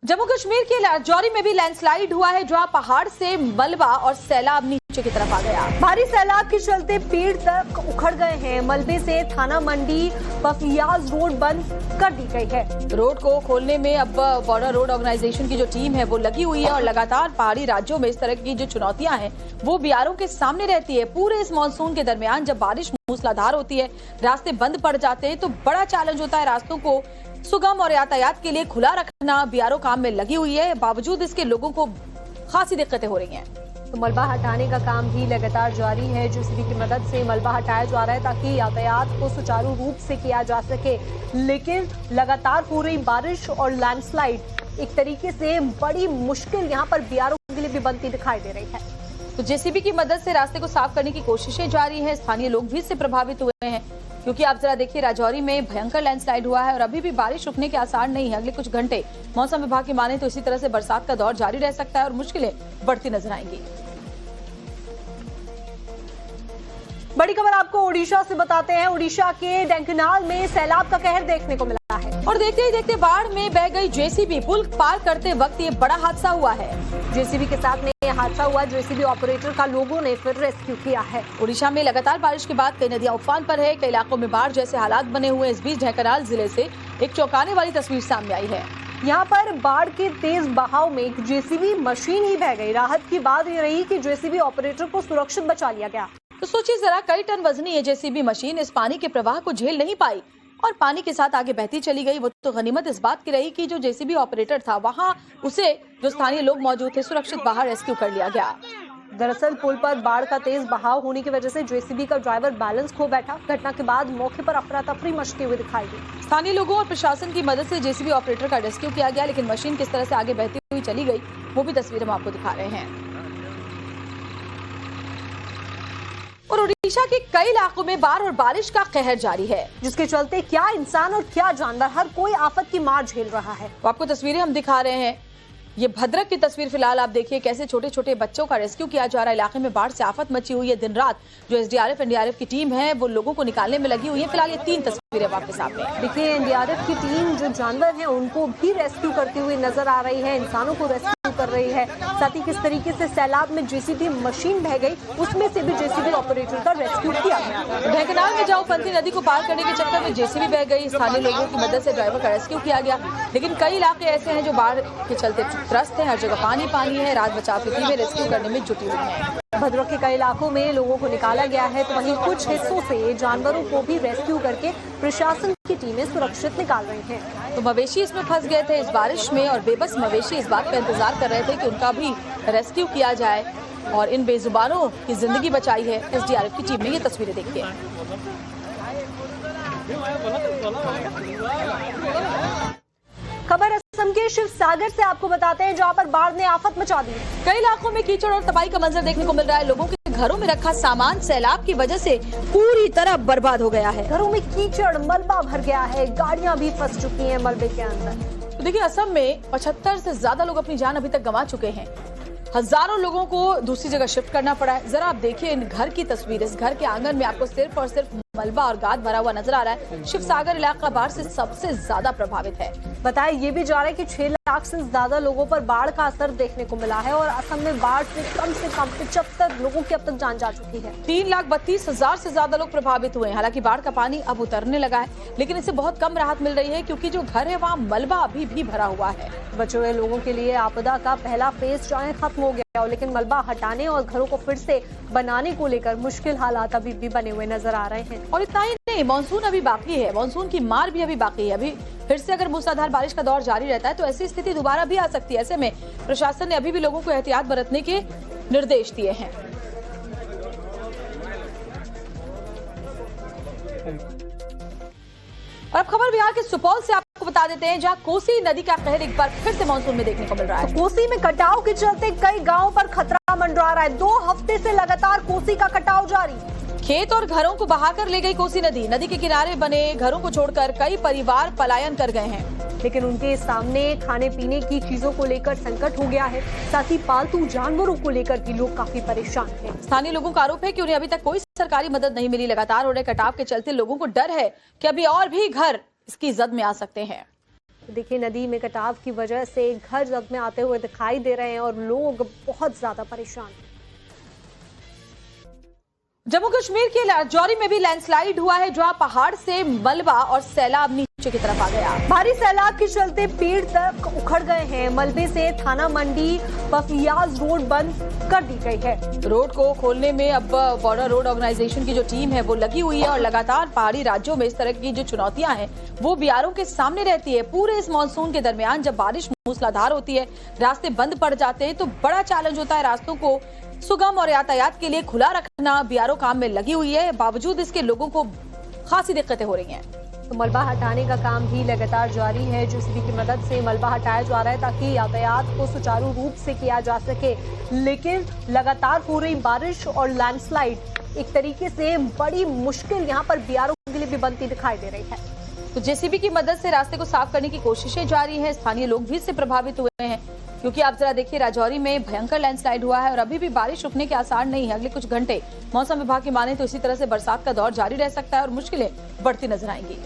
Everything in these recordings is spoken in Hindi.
जम्मू कश्मीर के राजौरी में भी लैंडस्लाइड हुआ है, जहां पहाड़ से मलबा और सैलाब नीचे की तरफ आ गया। भारी सैलाब के चलते पेड़ तक उखड़ गए हैं। मलबे से थाना मंडी बफियाज रोड बंद कर दी गई है। रोड को खोलने में अब बॉर्डर रोड ऑर्गेनाइजेशन की जो टीम है वो लगी हुई है और लगातार पहाड़ी राज्यों में इस तरह की जो चुनौतियां हैं वो बीआरओ के सामने रहती है। पूरे इस मानसून के दरमियान जब बारिश मूसलाधार होती है, रास्ते बंद पड़ जाते हैं तो बड़ा चैलेंज होता है रास्तों को सुगम और यातायात के लिए खुला रखना। बीआरओ काम में लगी हुई है, बावजूद इसके लोगों को खासी दिक्कतें हो रही हैं। तो मलबा हटाने का काम भी लगातार जारी है। जेसीबी की मदद से मलबा हटाया जा रहा है ताकि यातायात को सुचारू रूप से किया जा सके, लेकिन लगातार हो रही बारिश और लैंडस्लाइड एक तरीके से बड़ी मुश्किल यहाँ पर बीआरओ के लिए भी बनती दिखाई दे रही है। तो जेसीबी की मदद से रास्ते को साफ करने की कोशिशें जारी है। स्थानीय लोग भी इससे प्रभावित हुए हैं, क्योंकि आप जरा देखिए राजौरी में भयंकर लैंडस्लाइड हुआ है और अभी भी बारिश रुकने के आसार नहीं है। अगले कुछ घंटे मौसम विभाग की माने तो इसी तरह से बरसात का दौर जारी रह सकता है और मुश्किलें बढ़ती नजर आएंगी। बड़ी खबर आपको ओडिशा से बताते हैं। ओडिशा के ढेंकनाल में सैलाब का कहर देखने को मिला है और देखते ही देखते बाढ़ में बह गई जेसीबी। पुल पार करते वक्त ये बड़ा हादसा हुआ है। जेसीबी के साथ में यह हादसा हुआ। जेसीबी ऑपरेटर का लोगों ने फिर रेस्क्यू किया है। ओडिशा में लगातार बारिश के बाद कई नदियां उफान पर है, कई इलाकों में बाढ़ जैसे हालात बने हुए। इस बीच ढेंकनाल जिले से एक चौंकाने वाली तस्वीर सामने आई है। यहाँ पर बाढ़ के तेज बहाव में एक जेसीबी मशीन ही बह गई। राहत की बात ये रही कि जेसीबी ऑपरेटर को सुरक्षित बचा लिया गया। तो सोचिए जरा, कई टन वजनी ये जेसीबी मशीन इस पानी के प्रवाह को झेल नहीं पाई और पानी के साथ आगे बहती चली गई। वो तो गनीमत इस बात की रही कि जो जेसीबी ऑपरेटर था वहाँ उसे जो स्थानीय लोग मौजूद थे सुरक्षित बाहर रेस्क्यू कर लिया गया। दरअसल पुल पर बाढ़ का तेज बहाव होने की वजह से जेसीबी का ड्राइवर बैलेंस खो बैठा। घटना के बाद मौके पर अफरा तफरी मचती हुई दिखाई दी। स्थानीय लोगों और प्रशासन की मदद से जेसीबी ऑपरेटर का रेस्क्यू किया गया, लेकिन मशीन किस तरह से आगे बहती हुई चली गई वो भी तस्वीर हम आपको दिखा रहे हैं। और ओडिशा के कई इलाकों में बाढ़ और बारिश का कहर जारी है, जिसके चलते क्या इंसान और क्या जानवर हर कोई आफत की मार झेल रहा है। तो आपको तस्वीरें हम दिखा रहे हैं। ये भद्रक की तस्वीर फिलहाल आप देखिए, कैसे छोटे छोटे बच्चों का रेस्क्यू किया जा रहा है। इलाके में बाढ़ से आफत मची हुई है। दिन रात जो एसडीआरएफ एनडीआरएफ की टीम है वो लोगों को निकालने में लगी हुई है। फिलहाल ये 3 तस्वीरें आपके सामने देखिए। एनडीआरएफ की टीम जो जानवर हैं उनको भी रेस्क्यू करती हुई नजर आ रही है, इंसानों को रेस्क्यू कर रही है। साथ ही किस तरीके से सैलाब में जेसीबी मशीन बह गई, उसमें से भी जेसीबी ऑपरेटर का रेस्क्यू किया गया। ढेंकनाल में जाऊफंती नदी को पार करने के चक्कर में जेसीबी बह गई। स्थानीय लोगों की मदद से ड्राइवर का रेस्क्यू किया गया, लेकिन कई इलाके ऐसे हैं जो बाढ़ के चलते त्रस्त हैं। हर जगह पानी पानी है। राहत बचाव की टीमें रेस्क्यू करने में जुटी हुई हैं। भद्रक के कई इलाकों में लोगों को निकाला गया है, तो वहीं कुछ हिस्सों से जानवरों को भी रेस्क्यू करके प्रशासन की टीमें सुरक्षित निकाल रही हैं। तो मवेशी इसमें फंस गए थे इस बारिश में और बेबस मवेशी इस बात का इंतजार कर रहे थे कि उनका भी रेस्क्यू किया जाए और इन बेजुबानों की जिंदगी बचाई है एसडीआरएफ की टीम ने। ये तस्वीरें देखिए। खबर असम के शिव सागर से आपको बताते हैं, जहां पर बाढ़ ने आफत मचा दी। कई इलाकों में कीचड़ और तबाही का मंजर देखने को मिल रहा है। लोगों के घरों में रखा सामान सैलाब की वजह से पूरी तरह बर्बाद हो गया है। घरों में कीचड़ मलबा भर गया है, गाड़ियां भी फंस चुकी हैं मलबे के अंदर। तो देखिए, असम में 75 से ज्यादा लोग अपनी जान अभी तक गंवा चुके हैं। हजारों लोगों को दूसरी जगह शिफ्ट करना पड़ा है। जरा आप देखिए इन घर की तस्वीर। इस घर के आंगन में आपको सिर्फ और सिर्फ मलबा और गाद भरा हुआ नजर आ रहा है। शिव सागर इलाका बाढ़ से सबसे ज्यादा प्रभावित है। बताया ये भी जा रहा है कि 6 लाख से ज्यादा लोगों पर बाढ़ का असर देखने को मिला है और असम में बाढ़ से कम 75 लोगों की अब तक जान जा चुकी है। 3,32,000 से ज्यादा लोग प्रभावित हुए हैं। हालांकि बाढ़ का पानी अब उतरने लगा है, लेकिन इससे बहुत कम राहत मिल रही है, क्योंकि जो घर है वहाँ मलबा अभी भी भरा हुआ है। बचे हुए लोगों के लिए आपदा का पहला फेज चाहे खत्म हो गया, लेकिन मलबा हटाने और घरों को फिर से बनाने को लेकर मुश्किल हालात अभी भी बने हुए नजर आ रहे हैं। और इतना ही नहीं, मानसून अभी बाकी है। मानसून की मार भी अभी बाकी है। अभी फिर से अगर मूसलाधार बारिश का दौर जारी रहता है तो ऐसी स्थिति दोबारा भी आ सकती है। ऐसे में प्रशासन ने अभी भी लोगों को एहतियात बरतने के निर्देश दिए हैं। और अब खबर बिहार के सुपौल से आपको बता देते हैं, जहां कोसी नदी का कहर एक बार फिर से मानसून में देखने को मिल रहा है। तो कोसी में कटाव के चलते कई गांवों पर खतरा मंडरा रहा है। 2 हफ्ते से लगातार कोसी का कटाव जारी। खेत और घरों को बहाकर ले गई कोसी नदी। नदी के किनारे बने घरों को छोड़कर कई परिवार पलायन कर गए हैं, लेकिन उनके सामने खाने पीने की चीजों को लेकर संकट हो गया है। साथ ही पालतू जानवरों को लेकर भी लोग काफी परेशान हैं। स्थानीय लोगों का आरोप है कि उन्हें अभी तक कोई सरकारी मदद नहीं मिली। लगातार हो रहे कटाव के चलते लोगों को डर है कि अभी और भी घर इसकी जद में आ सकते हैं। देखिए, नदी में कटाव की वजह से घर जद में आते हुए दिखाई दे रहे हैं और लोग बहुत ज्यादा परेशान हैं। जम्मू कश्मीर के राजौरी में भी लैंडस्लाइड हुआ है, जहां पहाड़ से मलबा और सैलाब नीचे की तरफ आ गया। भारी सैलाब के चलते पेड़ तक उखड़ गए हैं। मलबे से थाना मंडी बफियाज रोड बंद कर दी गई है। रोड को खोलने में अब बॉर्डर रोड ऑर्गेनाइजेशन की जो टीम है वो लगी हुई है और लगातार पहाड़ी राज्यों में इस तरह की जो चुनौतियां हैं वो बीआरओ के सामने रहती है। पूरे इस मानसून के दरमियान जब बारिश मूसलाधार होती है, रास्ते बंद पड़ जाते हैं, तो बड़ा चैलेंज होता है रास्तों को सुगम और यातायात के लिए खुला रखना। बीआरओ काम में लगी हुई है, बावजूद इसके लोगों को खासी दिक्कतें हो रही हैं। तो मलबा हटाने का काम भी लगातार जारी है। जेसीबी की मदद से मलबा हटाया जा रहा है ताकि यातायात को सुचारू रूप से किया जा सके, लेकिन लगातार हो रही बारिश और लैंडस्लाइड एक तरीके से बड़ी मुश्किल यहाँ पर बीआरओ के लिए भी बनती दिखाई दे रही है। तो जेसीबी की मदद से रास्ते को साफ करने की कोशिशें जारी है। स्थानीय लोग भी इससे प्रभावित हुए हैं, क्योंकि आप जरा देखिए, राजौरी में भयंकर लैंडस्लाइड हुआ है और अभी भी बारिश रुकने के आसार नहीं है। अगले कुछ घंटे मौसम विभाग की माने तो इसी तरह से बरसात का दौर जारी रह सकता है और मुश्किलें बढ़ती नजर आएंगी।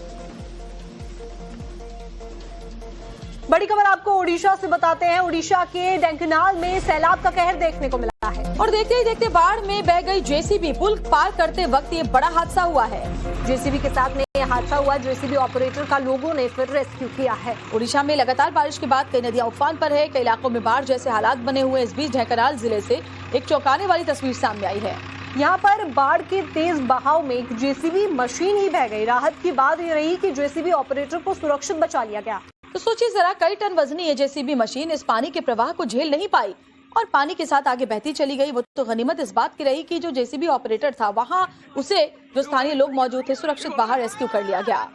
बड़ी खबर आपको ओडिशा से बताते हैं। ओडिशा के ढेंकनाल में सैलाब का कहर देखने को मिला है और देखते ही देखते बाढ़ में बह गई जेसीबी। पुल पार करते वक्त ये बड़ा हादसा हुआ है। जेसीबी के साथ में यह हादसा हुआ। जेसीबी ऑपरेटर का लोगों ने फिर रेस्क्यू किया है। ओडिशा में लगातार बारिश के बाद कई नदियां उफान पर है, कई इलाकों में बाढ़ जैसे हालात बने हुए। इस बीच ढेंकनाल जिले से एक चौंकाने वाली तस्वीर सामने आई है। यहाँ पर बाढ़ के तेज बहाव में एक जेसीबी मशीन ही बह गई। राहत की बात ये रही कि जेसीबी ऑपरेटर को सुरक्षित बचा लिया गया। तो सोचिए जरा, कई टन वजनी ये जेसीबी मशीन इस पानी के प्रवाह को झेल नहीं पाई और पानी के साथ आगे बहती चली गई। वो तो गनीमत इस बात की रही कि जो जेसीबी ऑपरेटर था वहां उसे जो स्थानीय लोग मौजूद थे सुरक्षित बाहर रेस्क्यू कर लिया गया।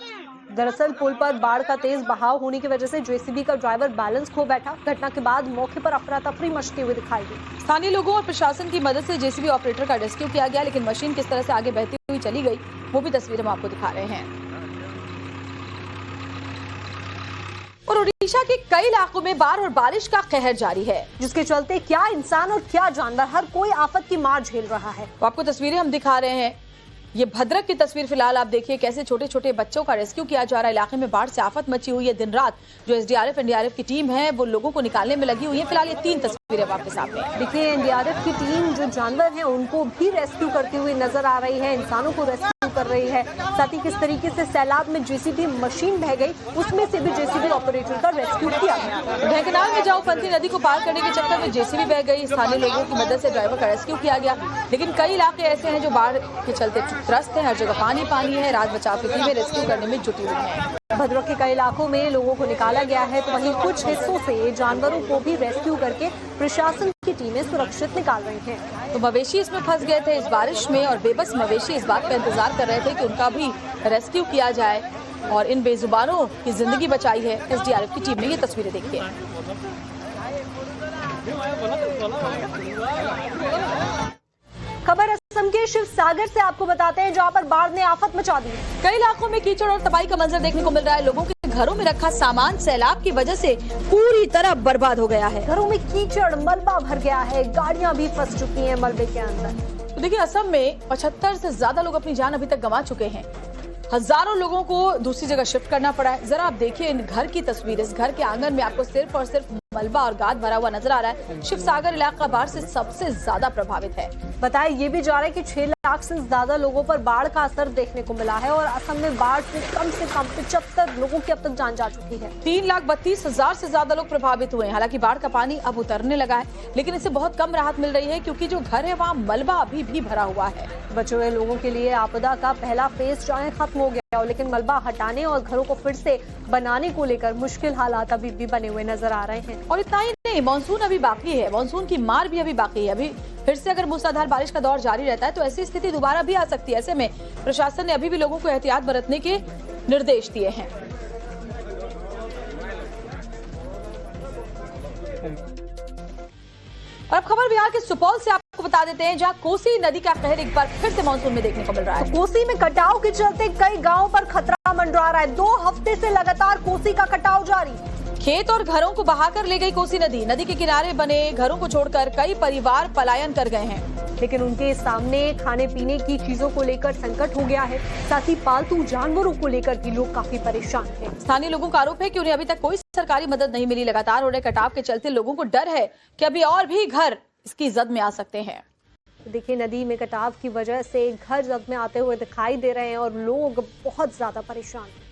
दरअसल पुल पर बाढ़ का तेज बहाव होने की वजह से जेसीबी का ड्राइवर बैलेंस खो बैठा। घटना के बाद मौके पर अफरा तफरी मचती हुई दिखाई दी। स्थानीय लोगों और प्रशासन की मदद से जेसीबी ऑपरेटर का रेस्क्यू किया गया, लेकिन मशीन किस तरह से आगे बहती हुई चली गई वो भी तस्वीर हम आपको दिखा रहे हैं। और ओडिशा के कई इलाकों में बाढ़ और बारिश का कहर जारी है, जिसके चलते क्या इंसान और क्या जानवर हर कोई आफत की मार झेल रहा है। तो आपको तस्वीरें हम दिखा रहे हैं। ये भद्रक की तस्वीर फिलहाल आप देखिए, कैसे छोटे छोटे बच्चों का रेस्क्यू किया जा रहा है। इलाके में बाढ़ से आफत मची हुई है। दिन रात जो एसडीआरएफ एनडीआरएफ की टीम है वो लोगों को निकालने में लगी हुई है। फिलहाल ये 3 तस्वीरें आपके सामने देखिए, एनडीआरएफ की टीम जो जानवर हैं उनको भी रेस्क्यू करती हुई नजर आ रही है, इंसानों को रेस्क्यू कर रही है। साथ ही किस तरीके से सैलाब में जेसीबी मशीन बह गई, उसमें से भी जेसीबी ऑपरेटर का रेस्क्यू किया गया। ढेंकनाल में जाऊपंथी नदी को पार करने के चक्कर में जेसीबी बह गई। स्थानीय लोगों की मदद से ड्राइवर का रेस्क्यू किया गया, लेकिन कई इलाके ऐसे हैं जो बाढ़ के चलते त्रस्त हैं। हर जगह पानी पानी है। राहत बचाव की टीमें रेस्क्यू करने में जुटी हुई हैं। भद्रक के कई इलाकों में लोगों को निकाला गया है, तो वहीं कुछ हिस्सों से जानवरों को भी रेस्क्यू करके प्रशासन की टीमें सुरक्षित निकाल रही हैं। तो मवेशी इसमें फंस गए थे इस बारिश में और बेबस मवेशी इस बात का इंतजार कर रहे थे कि उनका भी रेस्क्यू किया जाए और इन बेजुबानों की जिंदगी बचाई है एसडीआरएफ की टीम ने। ये तस्वीरें देखिए। खबर असम के शिव सागर से आपको बताते हैं, जहां पर बाढ़ ने आफत मचा दी। कई इलाकों में कीचड़ और तबाही का मंजर देखने को मिल रहा है। लोगों के घरों में रखा सामान सैलाब की वजह से पूरी तरह बर्बाद हो गया है। घरों में कीचड़ मलबा भर गया है, गाड़ियां भी फंस चुकी हैं मलबे के अंदर। तो देखिए, असम में 75 से ज्यादा लोग अपनी जान अभी तक गंवा चुके हैं। हजारों लोगों को दूसरी जगह शिफ्ट करना पड़ा है। जरा आप देखिए इन घर की तस्वीर। इस घर के आंगन में आपको सिर्फ और सिर्फ मलबा और गाद भरा हुआ नजर आ रहा है। शिव सागर इलाका बाढ़ से सबसे ज्यादा प्रभावित है। बताया ये भी जा रहा है कि 6 लाख से ज्यादा लोगों पर बाढ़ का असर देखने को मिला है और असम में बाढ़ से कम 75 लोगों की अब तक जान जा चुकी है। 3,32,000 से ज्यादा लोग प्रभावित हुए हैं। हालांकि बाढ़ का पानी अब उतरने लगा है, लेकिन इससे बहुत कम राहत मिल रही है, क्योंकि जो घर है वहाँ मलबा अभी भी भरा हुआ है। बचे हुए लोगों के लिए आपदा का पहला फेज चाहे खत्म हो गया, लेकिन मलबा हटाने और घरों को फिर से बनाने को लेकर मुश्किल हालात अभी भी बने हुए नजर आ रहे हैं। और इतना ही नहीं, मानसून अभी बाकी है। मानसून की मार भी अभी बाकी है। अभी फिर से अगर मूसलाधार बारिश का दौर जारी रहता है तो ऐसी स्थिति दोबारा भी आ सकती है। ऐसे में प्रशासन ने अभी भी लोगों को एहतियात बरतने के निर्देश दिए हैं। और अब खबर बिहार के सुपौल से आपको बता देते हैं, जहां कोसी नदी का कहर एक बार फिर से मानसून में देखने को मिल रहा है। तो कोसी में कटाव के चलते कई गांवों पर खतरा मंडरा रहा है। 2 हफ्ते से लगातार कोसी का कटाव जारी। खेत और घरों को बहाकर ले गई कोसी नदी। नदी के किनारे बने घरों को छोड़कर कई परिवार पलायन कर गए हैं। लेकिन उनके सामने खाने पीने की चीजों को लेकर संकट हो गया है। साथ ही पालतू जानवरों को लेकर भी लोग काफी परेशान हैं। स्थानीय लोगों का आरोप है कि उन्हें अभी तक कोई सरकारी मदद नहीं मिली। लगातार हो रहे कटाव के चलते लोगों को डर है कि अभी और भी घर इसकी जद में आ सकते हैं। देखिए, नदी में कटाव की वजह से घर जद में आते हुए दिखाई दे रहे हैं और लोग बहुत ज्यादा परेशान हैं।